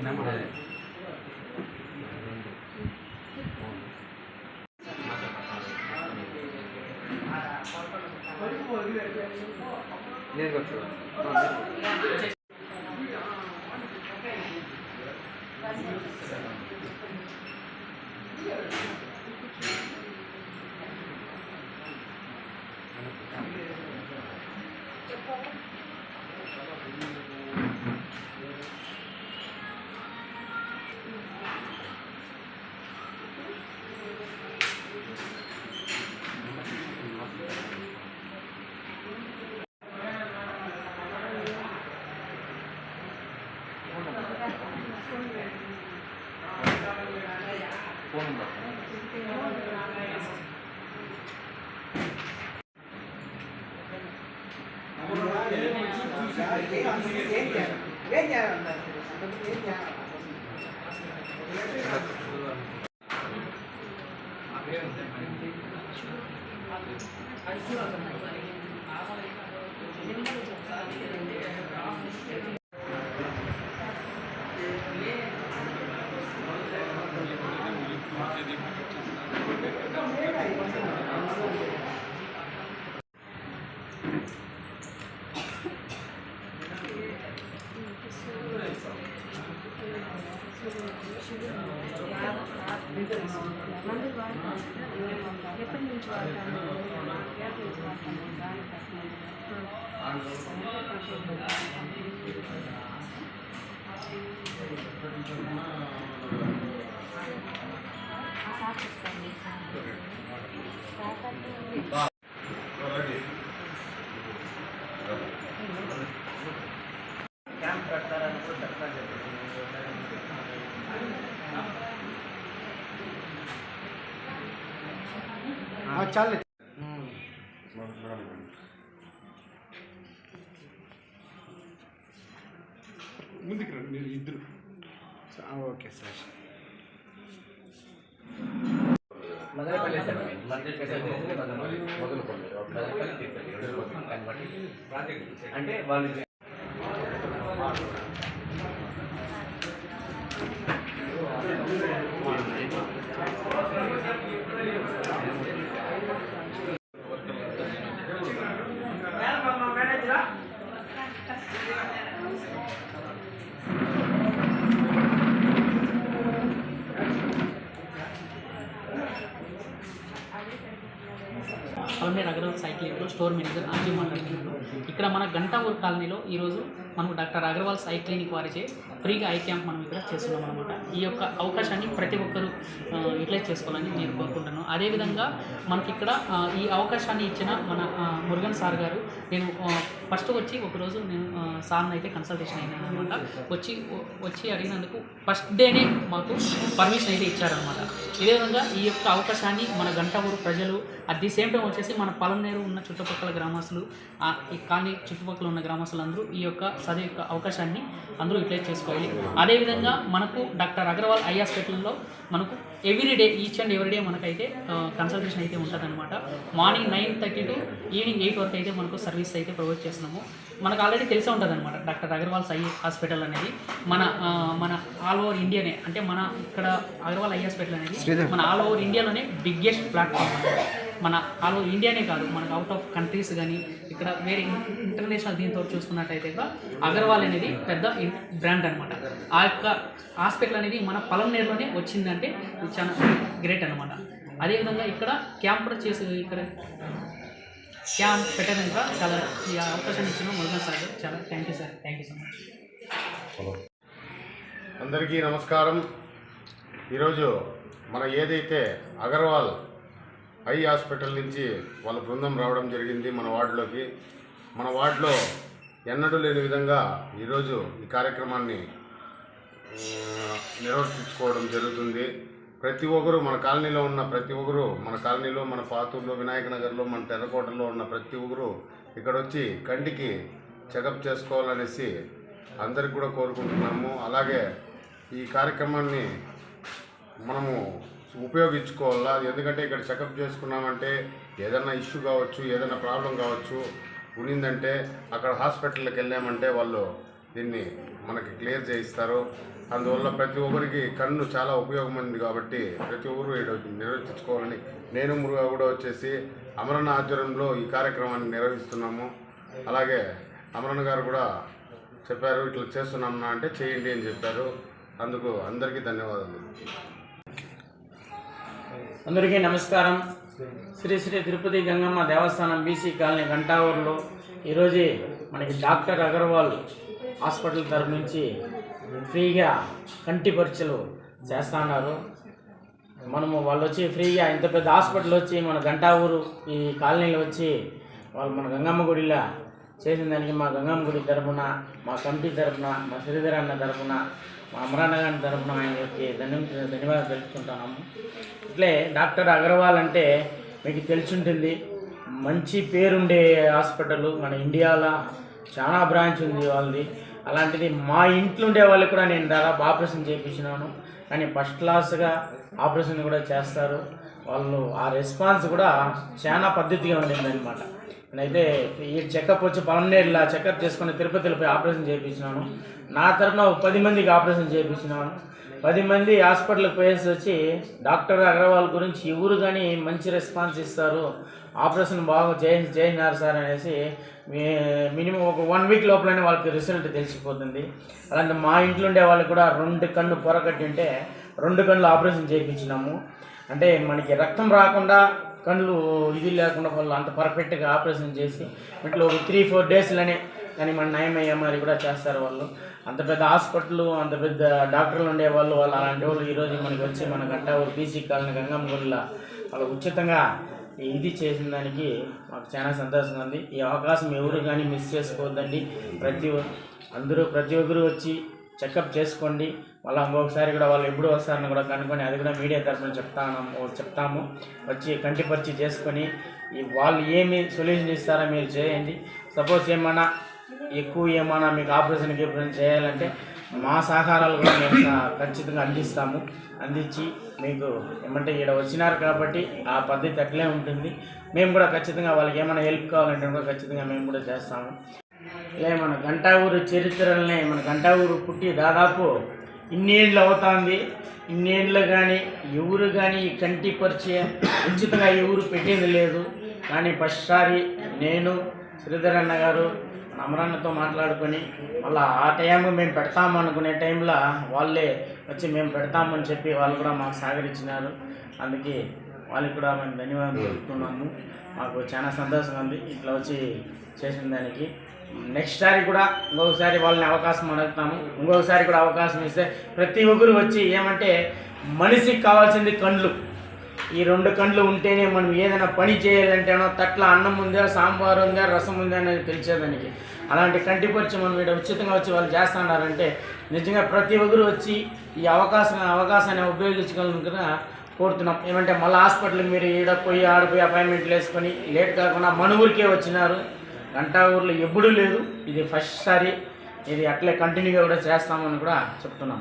Number నేను ఎప్పటి నుంచి వాడతాను క్యాంప్ కడతారని చెప్తాను. చాలే ముందుకు రండి మీరు ఇద్దరు. Okay sir. అంటే వాళ్ళు పలమనేరు అగర్వాల్ సైక్లింగ్లో స్టోర్ మేనేజర్ ఆర్జీ మాట్లాడుతున్నాను. ఇక్కడ మన గంటావూరు కాలనీలో ఈరోజు మనకు డాక్టర్ అగర్వాల్ ఐ క్లినిక్ వారిచే ఫ్రీగా ఐ క్యాంప్ మనం ఇక్కడ చేస్తున్నాం అనమాట. ఈ యొక్క అవకాశాన్ని ప్రతి ఒక్కరూ యూటిలైజ్ చేసుకోవాలని నేను కోరుకుంటున్నాను. అదేవిధంగా మనకి ఇక్కడ ఈ అవకాశాన్ని ఇచ్చిన మన మురుగన్ సార్ గారు, నేను ఫస్ట్ వచ్చి ఒకరోజు నేను సార్ని అయితే కన్సల్టేషన్ అయినాను అనమాట. వచ్చి అడిగినందుకు ఫస్ట్ డేనే మాకు పర్మిషన్ అయితే ఇచ్చారనమాట. ఇదే విధంగా ఈ యొక్క అవకాశాన్ని మన గంటావూరు ప్రజలు అట్ ది సేమ్ టైం వచ్చేసి మన పలమనేరు ఉన్న చుట్టుపక్కల గ్రామస్తులు, ఈ కాలనీ చుట్టుపక్కల ఉన్న గ్రామస్తులు అందరూ ఈ యొక్క చదువు యొక్క అవకాశాన్ని అందరూ యూటిలైజ్ చేసుకోవాలి. అదేవిధంగా మనకు డాక్టర్ అగర్వాల్ ఐ హాస్పిటల్లో మనకు ఎవ్రీడే, ఈచ్ అండ్ ఎవ్రీడే మనకైతే కన్సల్టేషన్ అయితే ఉంటుందన్నమాట. మార్నింగ్ 9:30 to ఈవినింగ్ 8 వరకు అయితే మనకు సర్వీస్ అయితే ప్రొవైడ్ చేస్తున్నాము. మనకు ఆల్రెడీ తెలిసే ఉంటుంది అనమాట డాక్టర్ అగర్వాల్ ఐ హాస్పిటల్ అనేది మన ఆల్ ఓవర్ ఇండియానే, అంటే మన ఇక్కడ అగర్వాల్ ఐ హాస్పిటల్ అనేది మన ఆల్ ఓవర్ ఇండియాలోనే బిగ్గెస్ట్ ప్లాట్ఫామ్ అనమాట. మన ఆల్ ఓవర్ ఇండియానే కాదు, మనకు అవుట్ ఆఫ్ కంట్రీస్ కానీ ఇక్కడ వేరే ఇంటర్నేషనల్ దీంతో చూసుకున్నట్టయితే కూడా అగర్వాల్ అనేది పెద్ద బ్రాండ్ అనమాట. ఆ యొక్క హాస్పిటల్ అనేది మన పలమనేరులోనే వచ్చిందంటే చాలా గ్రేట్ అనమాట. అదేవిధంగా ఇక్కడ క్యాంప్ చేసి ఇక్కడ క్యాంప్ పెట్టడానికి చాలా ఈ అవకాశం ఇచ్చిన మొదలు సార్ చాలా thank you sir, thank you so much. అందరికీ నమస్కారం. ఈరోజు మన ఏదైతే అగర్వాల్ ఐ హాస్పిటల్ నుంచి వాళ్ళ బృందం రావడం జరిగింది మన వార్డులోకి. మన వార్డులో ఎన్నడూ లేని విధంగా ఈరోజు ఈ కార్యక్రమాన్ని నిర్వర్తించుకోవడం జరుగుతుంది. ప్రతి ఒక్కరు మన కాలనీలో ఉన్న ప్రతి ఒక్కరు మన కాలనీలో, మన పాతూరులో, వినాయక నగర్లో, మన తెర్రకోటలో ఉన్న ప్రతి ఒక్కరు ఇక్కడ వచ్చి కంటికి చెకప్ చేసుకోవాలనేసి అందరికి కూడా కోరుకుంటున్నాము. అలాగే ఈ కార్యక్రమాన్ని మనము ఉపయోగించుకోవాలా. ఎందుకంటే ఇక్కడ చెకప్ చేసుకున్నామంటే ఏదైనా ఇష్యూ కావచ్చు, ఏదైనా ప్రాబ్లం కావచ్చు ఉన్నిందంటే అక్కడ హాస్పిటల్కి వెళ్ళామంటే వాళ్ళు దీన్ని మనకి క్లియర్ చేయిస్తారు. అందువల్ల ప్రతి ఒక్కరికి కన్ను చాలా ఉపయోగమైంది కాబట్టి ప్రతి ఒక్కరు నిర్వర్తించుకోవాలని నేను మురుగా కూడా వచ్చేసి అమరణ ఆధ్వర్యంలో ఈ కార్యక్రమాన్ని నిర్వహిస్తున్నాము. అలాగే అమరణ గారు కూడా చెప్పారు ఇట్లా చేస్తున్నామన్నా అంటే చేయండి అని చెప్పారు. అందుకు అందరికీ ధన్యవాదాలు. అందరికీ నమస్కారం. శ్రీ శ్రీ తిరుపతి గంగమ్మ దేవస్థానం బీసీ కాలనీ గంటావూరులో ఈరోజు మనకి డాక్టర్ అగర్వాల్ హాస్పిటల్ తరఫు నుంచి ఫ్రీగా కంటి పరీక్షలు చేస్తున్నారు. మనము వాళ్ళు వచ్చి ఫ్రీగా ఇంత పెద్ద హాస్పిటల్ వచ్చి మన గంటావూరు ఈ కాలనీలో వచ్చి వాళ్ళు మన గంగమ్మ గుడిలో చేసిన దానికి మా గంగమ్మ గుడి తరఫున, మా కమిటీ తరఫున, మా శ్రీధర్ అన్న తరఫున, మా అమరాన్న గారి తరఫున ఆయనకి ధన్యవాదాలు తెలుపుకుంటున్నాము. ఇట్లే డాక్టర్ అగర్వాల్ అంటే మీకు తెలిసి ఉంటుంది, మంచి పేరుండే హాస్పిటల్ మన ఇండియాలో చాలా బ్రాంచ్ ఉంది వాళ్ళది. అలాంటిది మా ఇంట్లో ఉండే వాళ్ళకి కూడా నేను దాదాపు ఆపరేషన్ చేయించినాను. కానీ ఫస్ట్ క్లాస్గా ఆపరేషన్ కూడా చేస్తారు వాళ్ళు. ఆ రెస్పాన్స్ కూడా చాలా పద్ధతిగా ఉండింది అనమాట. నేనైతే ఈ చెకప్ వచ్చి పలమనేరులో చెకప్ చేసుకుని తిరుపతిలో పోయి ఆపరేషన్ చేయించినాను. నా తరఫున 10 మందికి ఆపరేషన్ చేయించినాను. 10 మంది హాస్పిటల్కి పోయేసి వచ్చి డాక్టర్ అగర్వాల్ గురించి ఎవరు కానీ మంచి రెస్పాన్స్ ఇస్తారు, ఆపరేషన్ బాగా చేసినారు సార్ అనేసి మినిమం ఒక 1 వీక్ లోపలనే వాళ్ళకి రిజల్ట్ తెలిసిపోతుంది. అలాంటి మా ఇంట్లో ఉండే వాళ్ళకి కూడా 2 కళ్ళు పొరకట్టి ఉంటే 2 కళ్ళు ఆపరేషన్ చేయించినాము. అంటే మనకి రక్తం రాకుండా కళ్ళు ఇది లేకుండా వాళ్ళు అంత పర్ఫెక్ట్గా ఆపరేషన్ చేసి ఇంట్లో 3-4 డేస్లోనే కానీ మన నయమయ్యే మరి కూడా చేస్తారు వాళ్ళు. అంత పెద్ద హాస్పిటల్, అంత పెద్ద డాక్టర్లు ఉండేవాళ్ళు వాళ్ళు. అలాంటి వాళ్ళు ఈరోజు మనకి వచ్చి మన గంటావూరు బీసీ కాలనీ గంగమ్మ గుడిలో వాళ్ళు ఉచితంగా ఇది చేసిన దానికి మాకు చాలా సంతోషంగా ఉంది. ఈ అవకాశం ఎవరు కానీ మిస్ చేసుకోవద్దండి. ప్రతి ఒక్కరు వచ్చి చెకప్ చేసుకోండి. మళ్ళీ ఇంకొకసారి కూడా వాళ్ళు ఎప్పుడు వస్తారని కూడా కనుక్కొని అది కూడా మీడియా తరఫున చెప్తాము. వచ్చి కంటి పరీక్ష చేసుకొని వాళ్ళు ఏమి సొల్యూషన్ ఇస్తారో మీరు చేయండి. సపోజ్ ఏమైనా మీకు ఆపరేషన్ చేయాలంటే మా సహకారాలు కూడా మేము ఖచ్చితంగా అందించి మీకు ఏమంటే ఇక్కడ వచ్చినారు కాబట్టి ఆ పద్ధతి అట్లే ఉంటుంది. మేము కూడా ఖచ్చితంగా వాళ్ళకి ఏమైనా హెల్ప్ కావాలంటే కూడా ఖచ్చితంగా మేము కూడా చేస్తాము. ఇలా మన గంటావూరు చరిత్రలనే మన గంటావూరు పుట్టి దాదాపు ఇన్నేళ్ళు అవుతుంది. ఇన్నేళ్ళు కానీ ఎవరు కానీ ఈ కంటి పరిచయం ఉచితంగా ఎవరు పెట్టింది లేదు. కానీ ఫస్ట్ సారి నేను శ్రీధర్ అన్న గారు అమరాన్నతో మాట్లాడుకొని మళ్ళీ ఆ టైం మేము పెడతాము అనుకునే టైంలో వాళ్ళే వచ్చి మేము పెడతామని చెప్పి వాళ్ళు కూడా మాకు సహకరించినారు. అందుకే వాళ్ళకి కూడా మేము ధన్యవాదాలు చెప్తున్నాము. మాకు చాలా సంతోషంగా ఉంది ఇట్లా వచ్చి చేసిన దానికి. నెక్స్ట్ సారి కూడా ఇంకొకసారి వాళ్ళని అవకాశం అడుగుతాము. ఇంకొకసారి కూడా అవకాశం ఇస్తే ప్రతి ఒక్కరు వచ్చి ఏమంటే మనిషికి కావాల్సింది కళ్ళు. ఈ 2 కళ్ళు ఉంటేనే మనం ఏదైనా పని చేయాలంటేనో తట్ల అన్నం ఉందా, సాంబార్ ఉందా, రసం ఉందా అనేది తెలిసేదానికి. అలాంటి కంటి పరీక్ష మనం ఇక్కడ ఉచితంగా వచ్చి వాళ్ళు చేస్తున్నారంటే నిజంగా ప్రతి ఒక్కరు వచ్చి ఈ అవకాశాన్ని ఉపయోగించుకోవాలని కోరుతున్నాం. ఏమంటే మళ్ళీ హాస్పిటల్కి మీరు ఆడపోయి అపాయింట్మెంట్లు వేసుకొని లేట్ కాకుండా మన ఊరికే వచ్చినారు. గంటావూరులో ఎప్పుడూ లేదు, ఇది ఫస్ట్ సారి. ఇది అట్లే కంటిన్యూగా కూడా చేస్తామని కూడా చెప్తున్నాం.